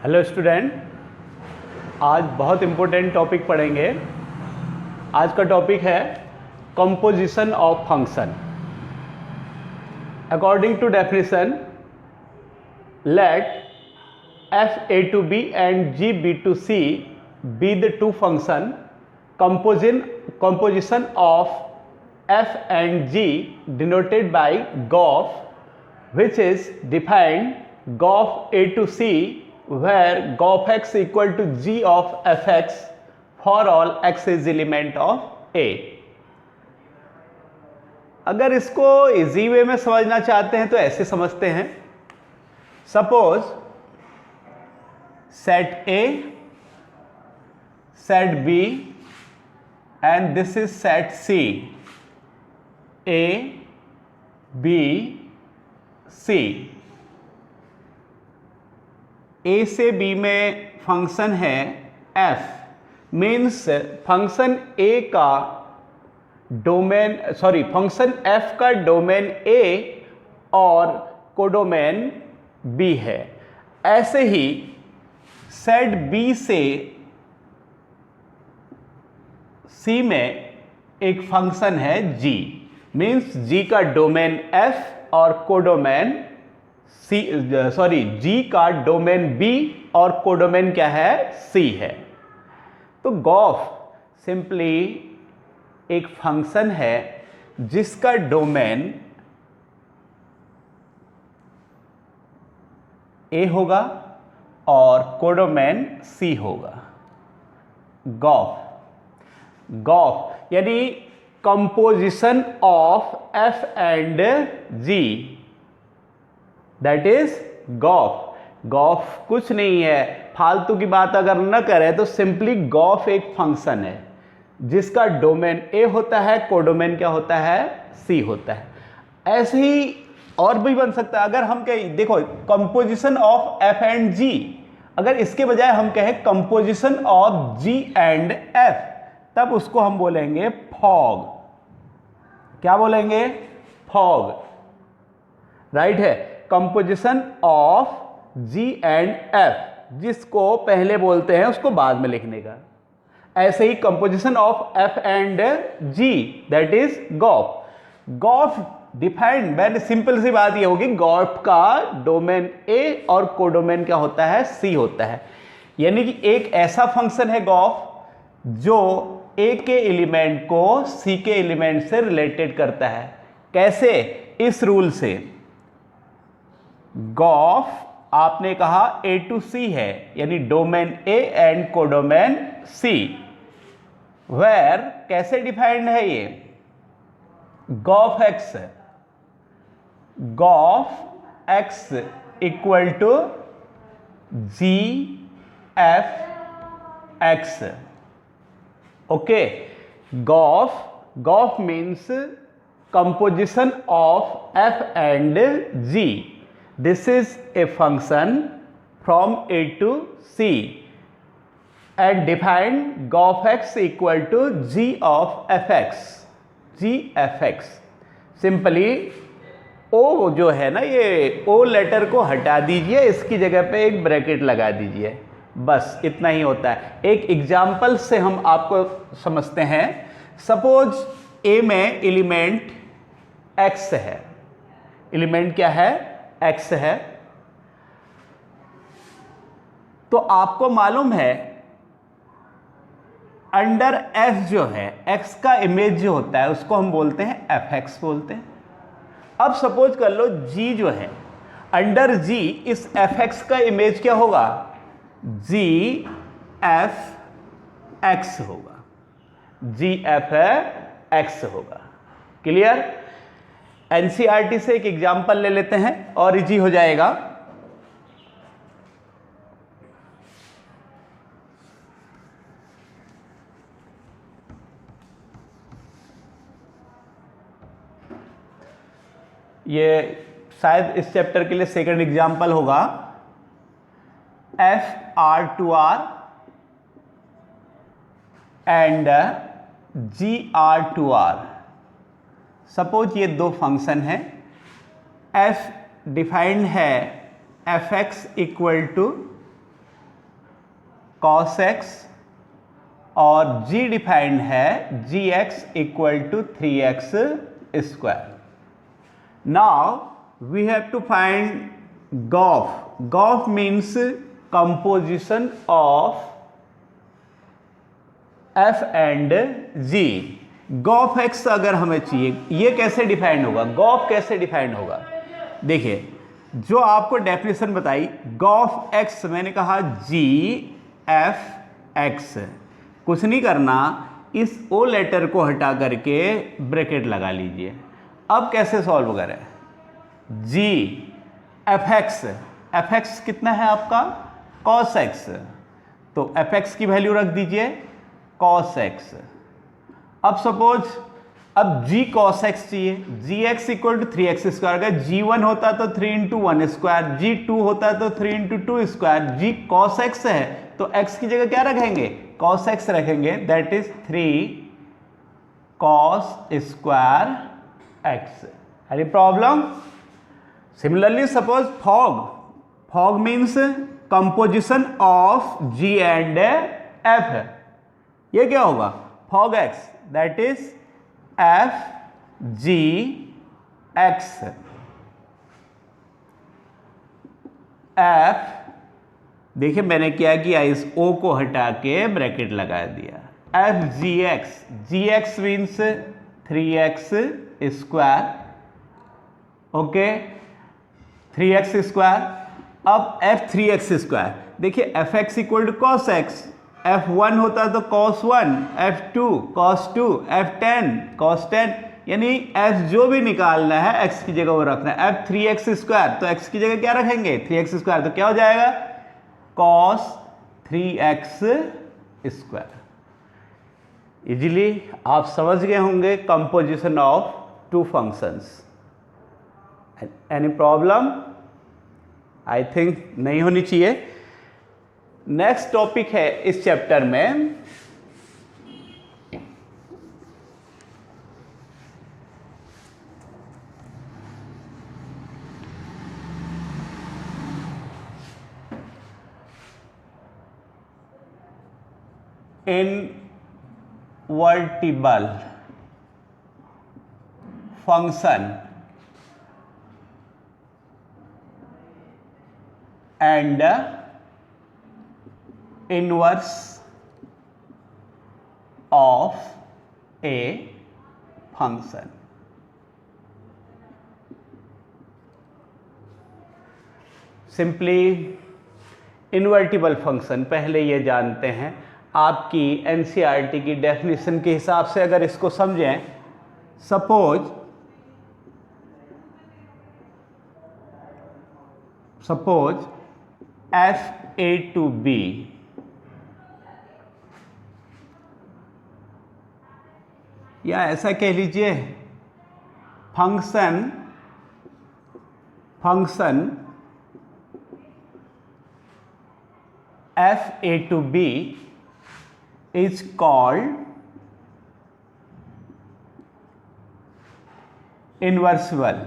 Hello student, आज बहुत important topic पढ़ेंगे। आज का टॉपिक है composition of function. According to definition, let f a to b and g b to c be the two function composition of f and g denoted by GOF, which is defined GOF a to c where GOF x equal to g of fx for all x is element of a। अगर इसको easy way में समझना चाहते हैं तो ऐसे समझते हैं। Suppose set A, set B and this is set C, A, B, C। A से B में फंक्शन है f, मीन्स फंक्शन A का डोमेन फंक्शन f का डोमेन A और कोडोमेन B है। ऐसे ही सेट B से C में एक फंक्शन है G, मीन्स G का डोमेन F और कोडोमेन G का डोमेन B और कोडोमेन क्या है, C है। तो GOF सिंपली एक फंक्शन है जिसका डोमेन A होगा और कोडोमेन C होगा। GOF यानी composition of F and G, that is GOF कुछ नहीं है, फालतू की बात अगर न करें तो सिंपली GOF एक फंक्शन है जिसका डोमेन A होता है, कोडोमेन क्या होता है, C होता है। ऐसे ही और भी बन सकता है। अगर हम कहें, देखो, composition of F and G, अगर इसके बजाय हम कहें composition of G and F, तब उसको हम बोलेंगे फॉग। क्या बोलेंगे? फॉग, राइट है। Composition of G and F, जिसको पहले बोलते हैं उसको बाद में लिखने का। ऐसे ही composition of F and G, that is GOF defined, very simple सी बात ये होगी, GOF का डोमेन A और कोडोमेन क्या होता है, C होता है। यानी कि एक ऐसा फंक्शन है GOF जो A के एलिमेंट को C के एलिमेंट से रिलेटेड करता है। कैसे? इस रूल से, GOF आपने कहा A to C है, यानी domain A and codomain C, where कैसे डिफाइंड है ये? GOF x equal to G F x। Okay, GOF means composition of F and G. This is a function from A to C and define GOF x equal to G of fx, G fx। Simply O जो है ना, ये O letter को हटा दीजिए, इसकी जगह पे एक ब्रैकेट लगा दीजिए, बस इतना ही होता है। एक एग्जाम्पल से हम आपको समझते हैं। सपोज A में एलिमेंट X है, एलिमेंट क्या है, X है। तो आपको मालूम है अंडर F जो है, X का इमेज जो होता है उसको हम बोलते हैं fx बोलते हैं। अब सपोज कर लो G जो है, अंडर G इस fx का इमेज क्या होगा, G f x होगा, G f x होगा। क्लियर? NCERT से एक एग्जांपल ले लेते हैं और इजी हो जाएगा। ये शायद इस चैप्टर के लिए सेकंड एग्जांपल होगा। FR2R and GR2R। सपोज ये दो फंक्शन हैं, f डिफाइंड है fx equal to cos x, और g डिफाइंड है gx equal to 3x square. Now we have to find gof. Gof means composition of f and g। Gof x अगर हमें चाहिए, ये कैसे डिफाइंड होगा, गॉफ कैसे डिफाइंड होगा? देखिए, जो आपको डेफिनेशन बताई गॉफ x, मैंने कहा g f x, कुछ नहीं करना, इस ओ लेटर को हटा करके ब्रैकेट लगा लीजिए। अब कैसे सॉल्व करें? g एफ एक्स कितना है आपका? cos x, तो एफ एक्स की वैल्यू रख दीजिए cos x। अब सपोज अब g cos x चाहिए, g x equal to 3x square. अगर g1 होता तो 3 इंटू 1 स्क्वायर, g2 होता तो 3 into 2 square, g cos x है तो x की जगह क्या रखेंगे? cos x रखेंगे, that is 3 cos square x। Any problem? Similarly suppose fog means composition of g and f, ये क्या होगा? Fog x, that is f g x। f, देखिए मैंने क्या किया, इस o को हटा के ब्रैकेट लगा दिया, f g x। G x means 3x square, okay, 3x square. अब f 3x स्क्वायर, देखिए f x equal to cos x, f1 होता तो cos 1, f2 cos 2, f10 cos 10, यानी f जो भी निकालना है x की जगह वो रखना है। f 3x स्क्वायर, तो x की जगह क्या रखेंगे? 3x स्क्वायर, तो क्या हो जाएगा? cos 3x square. इजीली आप समझ गए होंगे composition of two functions. Any problem? I think नहीं होनी चाहिए। नेक्स्ट टॉपिक है इस चैप्टर में invertible function and inverse of a function. Simply invertible function पहले ये जानते हैं, आपकी एनसीईआरटी की डेफिनेशन के हिसाब से अगर इसको समझें, suppose F A to B, या ऐसा कह लीजिए function F A to B is called inversible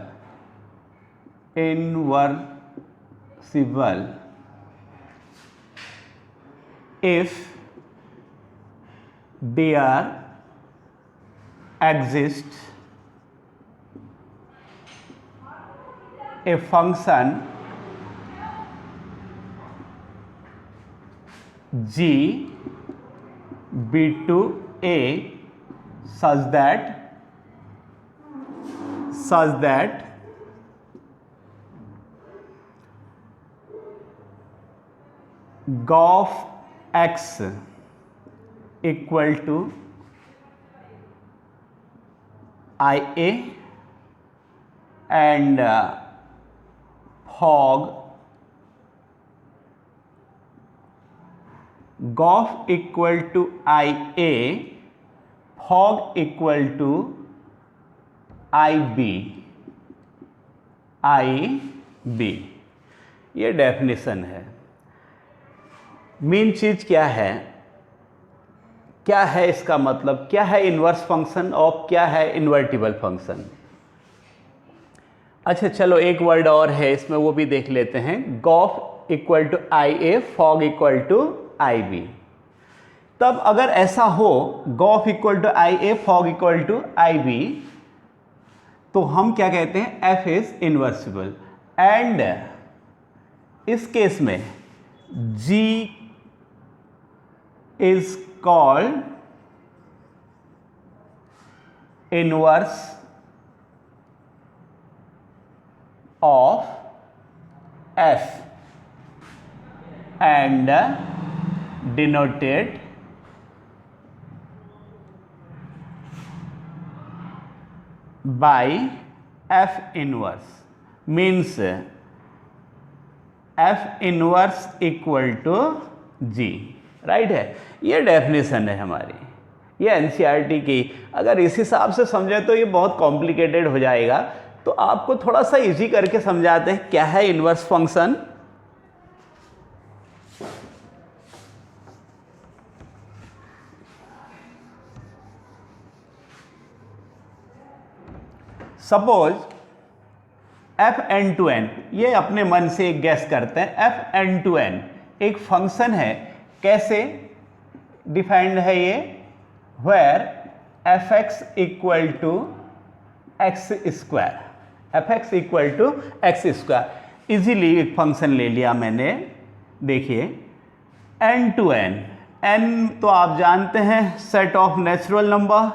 if there exists a function g b to a such that gof x equal to ia and fog gof equal to ia, fog equal to ib, ये definition है। Main चीज क्या है, क्या है इसका मतलब, क्या है इनवर्स फंक्शन और क्या है इन्वर्टिबल फंक्शन। अच्छा चलो एक वर्ड और है इसमें, वो भी देख लेते हैं। G o f equal to IA, f o g equal to I B. तब अगर ऐसा हो g o f equal to I A, f o g equal to I B, तो हम क्या कहते हैं, एफ इज इन्वर्सिबल। एंड इस केस में g is called inverse of f and denoted by F inverse, means F inverse equal to G, right है। ये definition है हमारी, ये एनसीईआरटी की। अगर इस हिसाब से समझे तो ये बहुत कॉम्प्लिकेटेड हो जाएगा, तो आपको थोड़ा सा इजी करके समझाते हैं क्या है inverse function. Suppose F N to N, ये अपने मन से एक गैस करते हैं, एफ एन टू एन एक फंक्शन है। कैसे डिफाइंड है ये, where F x equal to x square, F x equal to x square. Easily एक फंक्शन ले लिया मैंने। देखिए एन टू एन, एन तो आप जानते हैं set of natural number,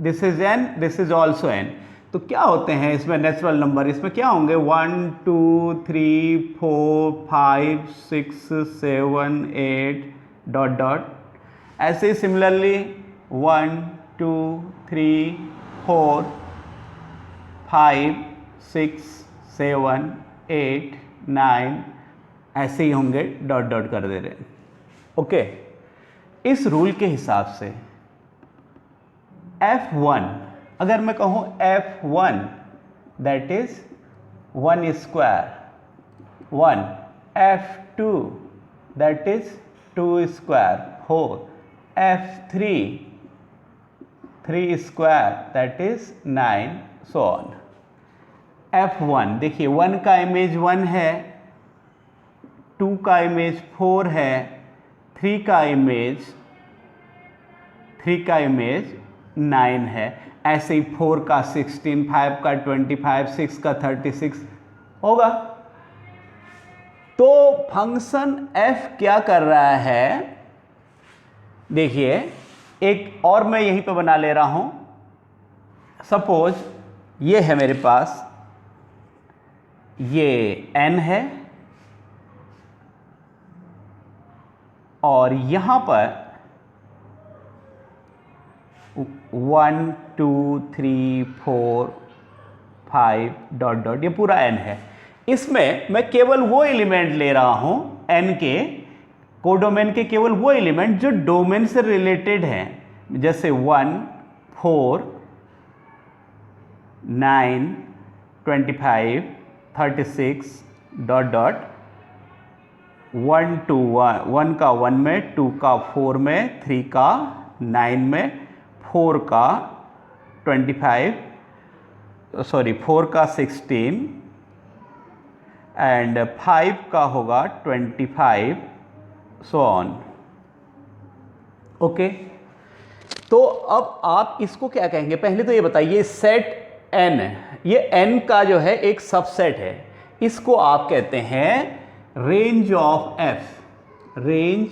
this is an, this is also an. तो क्या होते हैं इसमें नेचुरल नंबर, इसमें क्या होंगे 1 2 3 4 5 6 7 8 डॉट डॉट। ऐसे ही सिमिलरली 1 2 3 4 5 6 7 8 9 ऐसे ही होंगे, डॉट डॉट कर दे रहे हैं। ओके, इस रूल के हिसाब से F1, अगर मैं कहूं F1 that is 1 square 1, F2 that is 2 square 4, F3 3 square that is 9, so on. F1 देखिए 1 का इमेज 1 है, 2 का इमेज 4 है, 3 का इमेज 9 है। ऐसे ही 4 का 16, 5 का 25, 6 का 36 होगा। तो फंक्शन f क्या कर रहा है, देखिए एक और मैं यहीं पे बना ले रहा हूं। सपोज ये है मेरे पास, ये n है और यहां पर 1 2 3 4 5 डॉट डॉट, ये पूरा n है। इसमें मैं केवल वो एलिमेंट ले रहा हूं n के, कोडोमेन के केवल वो एलिमेंट जो डोमेन से रिलेटेड हैं, जैसे 1 4 9 25 36 डॉट डॉट। 1 2 1 का 1 में, 2 का 4 में, 3 का 9 में, 4 का 25, सॉरी 4 का 16 एंड 5 का होगा 25, सो ऑन। ओके, तो अब आप इसको क्या कहेंगे, पहले तो ये बताइए सेट n, ये n का जो है एक सबसेट है, इसको आप कहते हैं range of f, range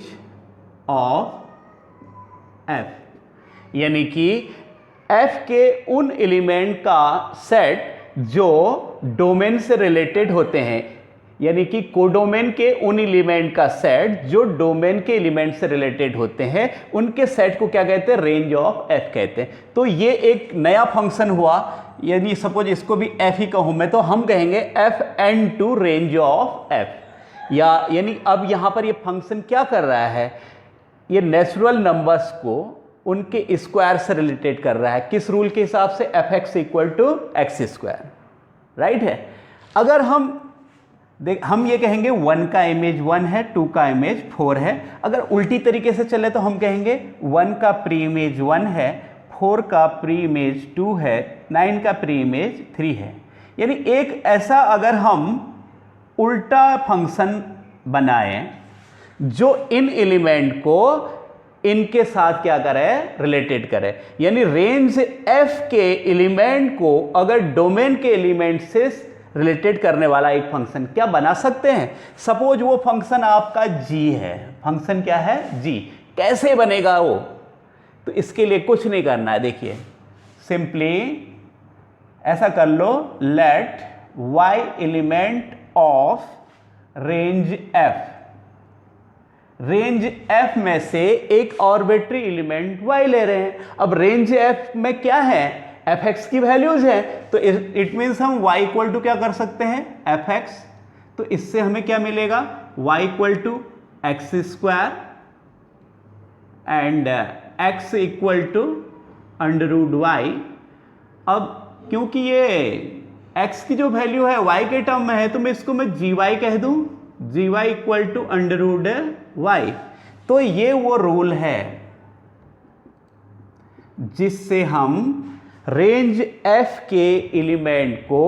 of f, यानी कि f के उन एलिमेंट का सेट जो डोमेन से रिलेटेड होते हैं, यानी कि कोडोमेन के उन एलिमेंट का सेट जो डोमेन के एलिमेंट से रिलेटेड होते हैं, उनके सेट को क्या कहते हैं, रेंज ऑफ f कहते हैं। तो ये एक नया फंक्शन हुआ, यानी सपोज इसको भी f ही कहूं मैं, तो हम कहेंगे fn to range of f, या यानी अब यहां पर ये फंक्शन क्या कर रहा है, ये नेचुरल नंबर्स को उनके स्क्वायर से रिलेटेड कर रहा है। किस रूल के हिसाब से, fx equal to x square, right है। अगर हम ये कहेंगे 1 का इमेज 1 है, 2 का इमेज 4 है। अगर उल्टी तरीके से चले तो हम कहेंगे 1 का प्री इमेज 1 है, 4 का प्री इमेज 2 है, 9 का प्री इमेज 3 है। यानी एक ऐसा अगर हम उल्टा फंक्शन बनाएं जो इन एलिमेंट को इनके साथ क्या करे, रिलेटेड करे। यानी रेंज एफ के एलिमेंट को अगर डोमेन के एलिमेंट से रिलेटेड करने वाला एक फंक्शन क्या बना सकते हैं। सपोज वो फंक्शन आपका g है, फंक्शन क्या है g, कैसे बनेगा वो, तो इसके लिए कुछ नहीं करना है। देखिए सिंपली ऐसा कर लो, let y element of range f, range f में से एक आर्बिट्री एलिमेंट y ले रहे हैं। अब रेंज f में क्या है, fx की वैल्यूज है, तो इट मीन्स हम y इक्वल टू क्या कर सकते हैं, fx। तो इससे हमें क्या मिलेगा, y equal to x square and x equal to under root Y. अब क्योंकि ये x की जो वैल्यू है y के टर्म में है, तो मैं इसको मैं gy कह दूं, gy equal to under root Y. तो ये वो रूल है जिससे हम रेंज f के एलिमेंट को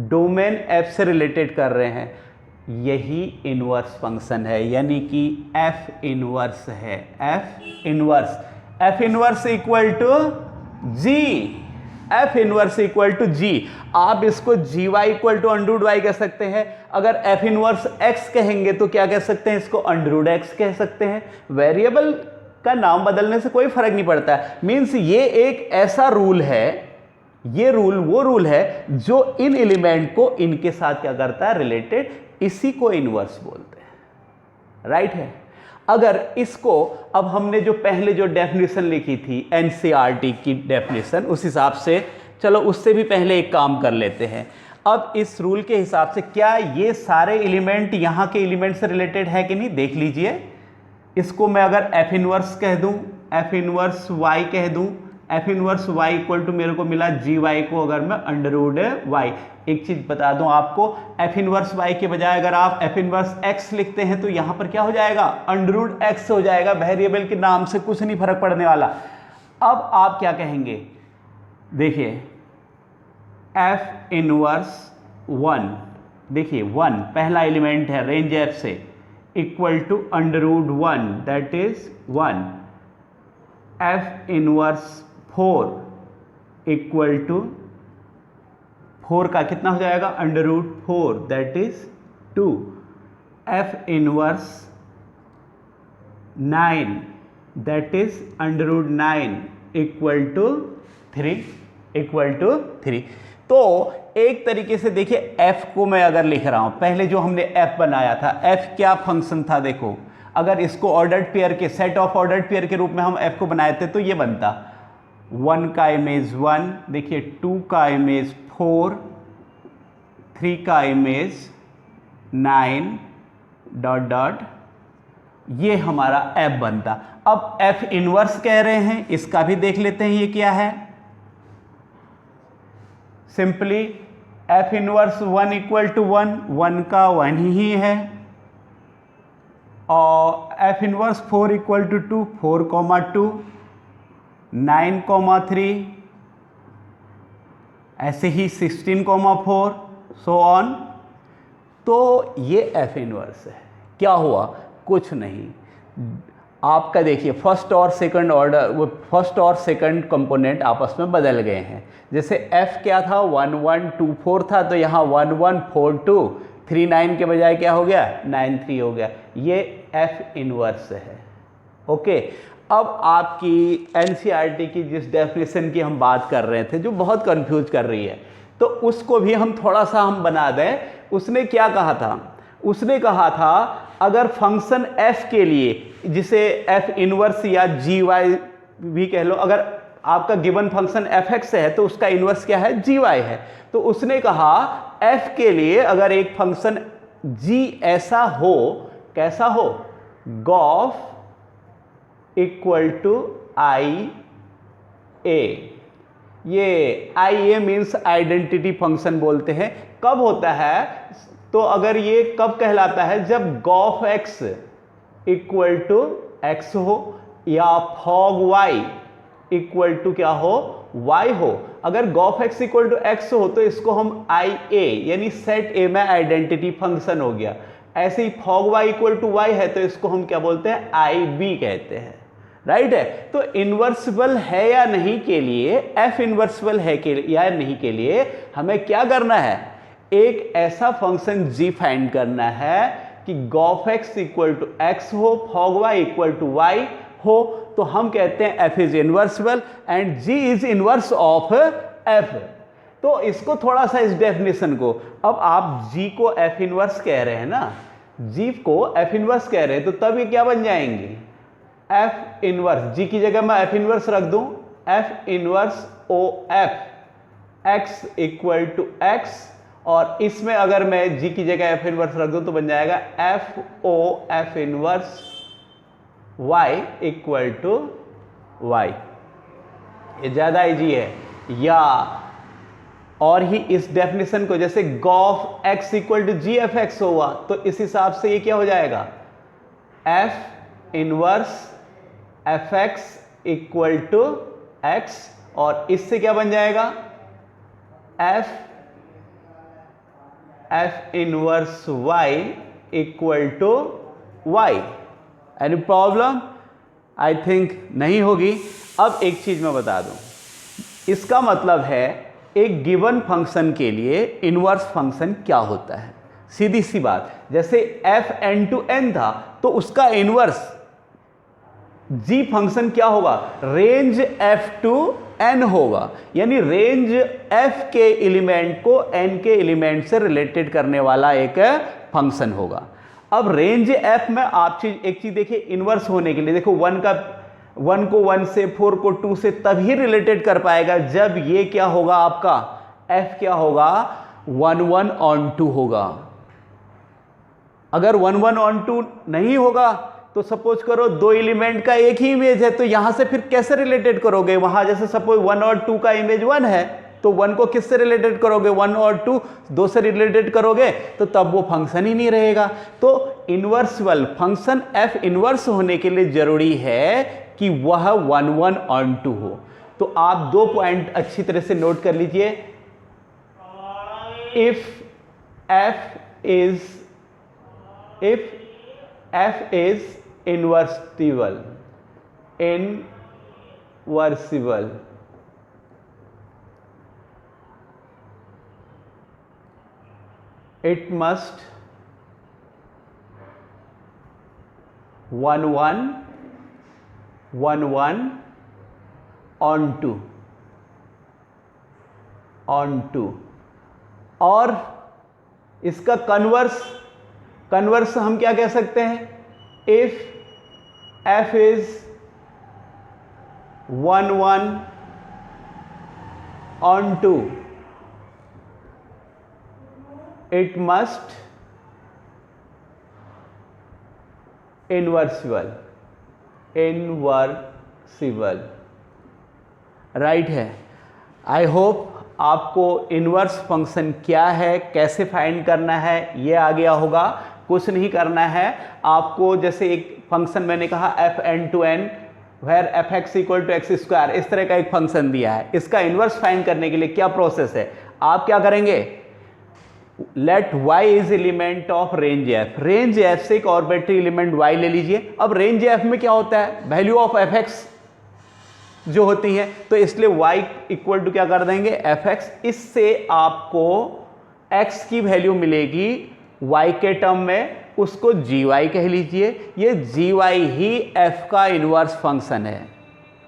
डोमेन f से रिलेटेड कर रहे हैं। यही इनवर्स फंक्शन है, यानी कि f इनवर्स है। f inverse equal to g, f inverse equal to g। आप इसको gy equal to under root y कह सकते हैं। अगर f इनवर्स x कहेंगे तो क्या कह सकते हैं, इसको अंडर रूट x कह सकते हैं। वेरिएबल का नाम बदलने से कोई फर्क नहीं पड़ता है। मीन्स ये एक ऐसा रूल है, ये रूल वो रूल है जो इन एलिमेंट को इनके साथ क्या करता है, रिलेटेड, इसी को इनवर्स बोलते हैं, राइट है। अगर इसको अब हमने जो पहले जो डेफिनेशन लिखी थी एनसीईआरटी की डेफिनेशन, उस हिसाब से चलो उससे भी पहले एक काम कर लेते हैं। अब इस रूल के हिसाब से क्या ये सारे एलिमेंट यहाँ के एलिमेंट से रिलेटेड है कि नहीं, देख लीजिए। इसको मैं अगर f इनवर्स कह दूं, f इनवर्स y कह दूं, f inverse y equal to मेरे को मिला gy को अगर मैं अंडर रूट y। एक चीज बता दूं आपको, f इनवर्स y के बजाय अगर आप f इनवर्स x लिखते हैं तो यहां पर क्या हो जाएगा, अंडर रूट x हो जाएगा। वेरिएबल के नाम से कुछ नहीं फर्क पड़ने वाला। अब आप क्या कहेंगे, देखिए f इनवर्स 1, देखिए 1 पहला एलिमेंट है रेंज f से, equal to under root 1, that is 1। f inverse 4 equal to 4 का कितना हो जाएगा, under root 4, that is 2। f inverse 9 that is under root 9 equal to 3। तो एक तरीके से देखिए f को मैं अगर लिख रहा हूं, पहले जो हमने f बनाया था, f क्या फंक्शन था, देखो अगर इसको ऑर्डर्ड पेयर के सेट ऑफ ऑर्डर्ड पेयर के रूप में हम f को बनाए थे तो ये बनता 1 का इमेज 1, देखिए 2 का इमेज 4, 3 का इमेज 9 डॉट डॉट, ये हमारा f बनता। अब f इनवर्स कह रहे हैं, इसका भी देख लेते हैं ये क्या है। Simply f inverse 1 equal to 1, 1 का 1 ही है, और f inverse 4 equal to 2, 4 comma 2, 9 comma 3, ऐसे ही 16 कॉमा 4, सो ऑन। तो ये f इनवर्स है। क्या हुआ, कुछ नहीं, आपका देखिए फर्स्ट और सेकंड ऑर्डर, वो फर्स्ट और सेकंड कंपोनेंट आपस में बदल गए हैं। जैसे f क्या था, 1 1 2 4 था, तो यहाँ 1 1 4 2 3 9 के बजाय क्या हो गया, 9 3 हो गया। ये f इनवर्स है। ओके, अब आपकी एनसीईआरटी की जिस डेफिनेशन की हम बात कर रहे थे, जो बहुत कंफ्यूज कर रही है, तो उसको भी हम थोड़ा सा हम बना दें। उसने क्या कहा था, उसने कहा था अगर फंक्शन f के लिए, जिसे f इनवर्स या gy भी कह लो, अगर आपका गिवन फंक्शन fx है तो उसका इनवर्स क्या है, gy है। तो उसने कहा f के लिए अगर एक फंक्शन g ऐसा हो, कैसा हो, गॉफ इक्वल टू आई ए। ये आई ए मीन्स आइडेंटिटी फंक्शन बोलते हैं। कब होता है, तो अगर ये कब कहलाता है, जब gof x equal to x हो या फॉग वाई इक्वल टू क्या हो, वाई हो। अगर gof x equal to x हो तो इसको हम आई ए यानी सेट ए में आइडेंटिटी फंक्शन हो गया। ऐसे ही f o g y equal to y है तो इसको हम क्या बोलते हैं, आई बी कहते हैं, राइट है। तो इन्वर्सिबल है या नहीं के लिए, एफ इन्वर्सिबल है के या नहीं के लिए हमें क्या करना है, एक ऐसा फंक्शन जी फाइंड करना है कि g o f x equal to x हो, f o g y equal to y हो, तो हम कहते हैं f is invertible and g is inverse of f. तो इसको थोड़ा सा, इस डेफिनेशन को, अब आप जी को एफ इनवर्स कह रहे हैं ना, जी को एफ इनवर्स कह रहे हैं, तो तब ये क्या बन जाएंगे, एफ इनवर्स, जी की जगह मैं एफ इनवर्स रख दूं, f inverse o f x equal to x, और इसमें अगर मैं जी की जगह एफ इनवर्स रख दूं तो बन जाएगा f o f inverse y equal to y. ये ज्यादा इजी है। या और ही इस डेफिनेशन को, जैसे gof x equal to g f x हुआ, तो इस हिसाब से ये क्या हो जाएगा, f inverse f x equal to x, और इससे क्या बन जाएगा, f inverse y equal to y. Any problem? I think नहीं होगी। अब एक चीज मैं बता दूं, इसका मतलब है एक गिवन फंक्शन के लिए इनवर्स फंक्शन क्या होता है। सीधी सी बात, जैसे एफ एन टू एन था तो उसका इनवर्स जी फंक्शन क्या होगा, रेंज एफ टू एन होगा, यानी रेंज एफ के एलिमेंट को एन के एलिमेंट से रिलेटेड करने वाला एक फंक्शन होगा। अब रेंज एफ में आप एक चीज देखिए, इनवर्स होने के लिए देखो, वन को 1 से, 4 को 2 से तभी रिलेटेड कर पाएगा जब ये क्या होगा, आपका एफ क्या होगा, 1 1 on 2 होगा। अगर 1 1 on 2 नहीं होगा तो सपोज करो दो एलिमेंट का एक ही इमेज है, तो यहां से फिर कैसे रिलेटेड करोगे, वहां जैसे सपोज 1 और 2 का इमेज 1 है तो 1 को किससे रिलेटेड करोगे, 1 और 2 दो से रिलेटेड करोगे, तो तब वो फंक्शन ही नहीं रहेगा। तो इनवर्सिबल फंक्शन एफ इनवर्स होने के लिए जरूरी है कि वह 1 1 on 2 हो। तो आप दो पॉइंट अच्छी तरह से नोट कर लीजिए, if f is invertible it must 1 1 1 1 on 2 और इसका कन्वर्स हम क्या कह सकते हैं, if f is 1 1 on 2 it must invertible right है। आई होप आपको इनवर्स फंक्शन क्या है, कैसे फाइंड करना है, ये आ गया होगा। कुछ नहीं करना है आपको, जैसे एक फंक्शन मैंने कहा f N to n where F x equal to x square, इस तरह का एक फंक्शन दिया है। इसका इनवर्स फाइंड करने के लिए क्या प्रोसेस है, आप क्या करेंगे, let y is element of range f, range f से एक ऑर्बिटरी एलिमेंट y ले लीजिए। अब रेंज एफ में क्या होता है, वैल्यू ऑफ एफ एक्स जो होती है, तो इसलिए y इक्वल टू क्या कर देंगे, एफ एक्स। इससे आपको x की वैल्यू मिलेगी y के टर्म में, उसको gy कह लीजिए। ये gy ही f का इनवर्स फंक्शन है,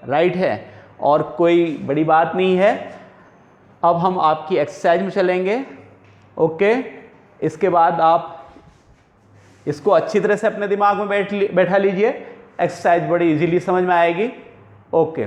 राइट है, और कोई बड़ी बात नहीं है। अब हम आपकी एक्सरसाइज में चलेंगे। ओके, इसके बाद आप इसको अच्छी तरह से अपने दिमाग में बैठा लीजिए, एक्सरसाइज बड़ी इजीली समझ में आएगी। ओके।